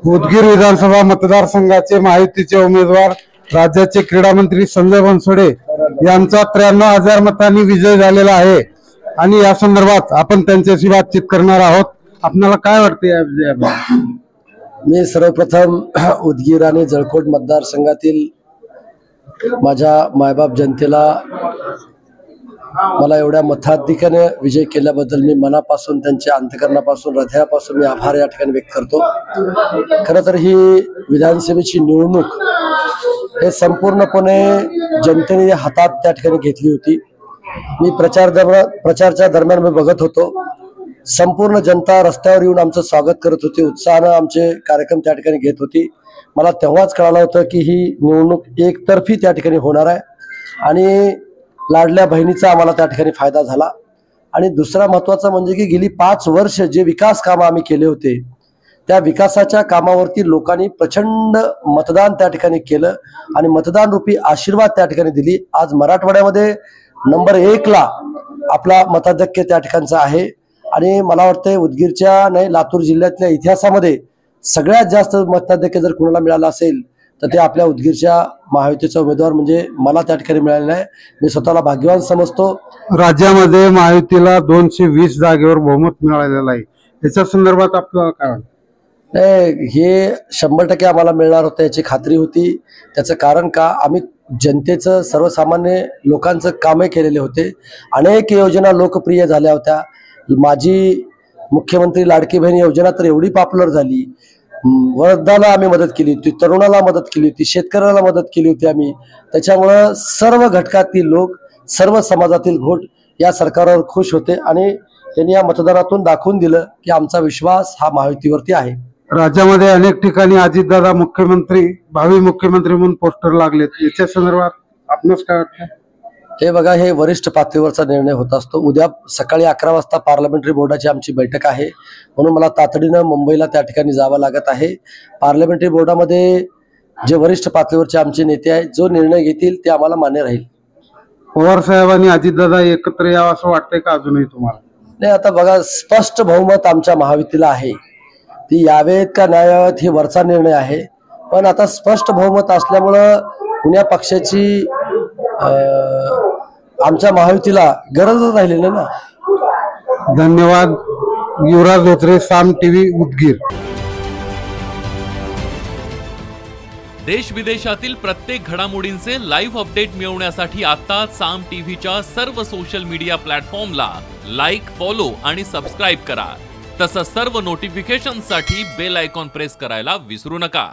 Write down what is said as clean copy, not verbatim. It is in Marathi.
उदगीर विधानसभा मतदारसंघाचे महायुतीचे उमेदवार राज्याचे क्रीडा मंत्री संजय बनसोडे यांचा 93,000 मतांनी विजय झालेला आहे आणि या संदर्भात आपण त्यांच्याशी बातचीत करणार आहोत। आपल्याला काय वाटते या विजयाबद्दल? मी सर्वप्रथम उदगीर आणि जळकोट मतदारसंघातील माझ्या मायबाप जनतेला मला एवढ्या मताधिक्याने विजय केल्याबद्दल मी मनापासून, त्यांच्या अंतःकरणापासून, हृदयापासून मी आभार या ठिकाणी व्यक्त करतो। खरं तर ही विधानसभेची निवडणूक हे संपूर्णपणे जनतेने हातात त्या ठिकाणी घेतली होती। मी प्रचारच्या दरम्यान मी बघत होतो, संपूर्ण जनता रस्त्यावर येऊन आमचं स्वागत करत होती, उत्साहानं आमचे कार्यक्रम त्या ठिकाणी घेत होती। मला तेव्हाच कळालं होतं की ही निवडणूक एकतर्फी त्या ठिकाणी होणार आहे आणि लाडल्या बहिणीचा आम्हाला त्या ठिकाणी फायदा झाला। आणि दुसरा महत्त्वाचा म्हणजे की गेली 5 वर्ष जे विकास कामं आम्ही केले होते, त्या विकासाच्या कामावरती लोकांनी प्रचंड मतदान त्या ठिकाणी केलं आणि मतदान रूपी आशीर्वाद त्या ठिकाणी दिली। आज मराठवाड्यामध्ये नंबर 1 ला आपला मताधिक्य त्या ठिकाणचा आहे आणि मला वाटतं उदगीरच्या नाही लातूर जिल्ह्यातल्या इतिहासामध्ये सगळ्यात जास्त मताधिक्य जर कोणाला मिळालं असेल तर ते आपल्या उदगीरच्या महायुतीचा उमेदवार म्हणजे मला त्या ठिकाणी मिळालेला आहे। मी स्वतःला भाग्यवान समजतो। राज्यामध्ये महायुतीला 220 जागेवर बहुमत मिळालेलं आहे, याच्या संदर्भात आपल्याला काय वाटतं? नाही, हे 100% आम्हाला मिळणार होतं याची खात्री होती। त्याचं कारण का, आम्ही जनतेचं, सर्वसामान्य लोकांचं कामे केलेले होते। अनेक योजना लोकप्रिय झाल्या होत्या। माझी मुख्यमंत्री लाडकी बहीण योजना तर एवढी पॉप्युलर झाली, वृद्धाला आम्ही मदत केली होती, तरुणाला मदत केली होती, शेतकऱ्याला मदत केली होती आम्ही। त्याच्यामुळं सर्व घटकातील लोक, सर्व समाजातील घोट या सरकारवर खुश होते आणि त्यांनी या मतदानातून दाखवून दिलं की आमचा विश्वास हा महायुतीवरती आहे। राज्यामध्ये अनेक ठिकाणी अजितदादा मुख्यमंत्री, भावी मुख्यमंत्री म्हणून पोस्टर लागलेत, याच्या संदर्भात आपणास काय वाटतं? हे बघा, हे वरिष्ठ पातळीवरचा निर्णय होत असतो। उद्या सकाळी 11 वाजता पार्लमेंटरी बोर्डाची आमची बैठक आहे, म्हणून मला तातडीनं मुंबईला त्या ठिकाणी जावं लागत आहे। पार्लमेंटरी बोर्डामध्ये जे वरिष्ठ पातळीवरचे आमचे नेते आहेत, जो निर्णय घेतील ते आम्हाला मान्य राहील। पवार साहेब आणि अजितदादा एकत्र यावं असं वाटतंय का अजूनही तुम्हाला? नाही, आता बघा, स्पष्ट बहुमत आमच्या महायुतीला आहे। ती यावेत का नाही यावेत हे वरचा निर्णय आहे, पण आता स्पष्ट बहुमत असल्यामुळं पुण्या पक्षाची आमच्या महायुतीला गरजच राहिलेली ना। धन्यवाद। युवराज धोत्रे, साम टीव्ही, उदगीर। देश विदेशातील प्रत्येक घडामोडींचे लाईव्ह अपडेट मिळवण्यासाठी आता साम टीव्हीच्या सर्व सोशल मीडिया प्लॅटफॉर्मला लाईक, फॉलो आणि सबस्क्राईब करा। तसंच सर्व नोटिफिकेशनसाठी बेल आयकॉन प्रेस करायला विसरू नका।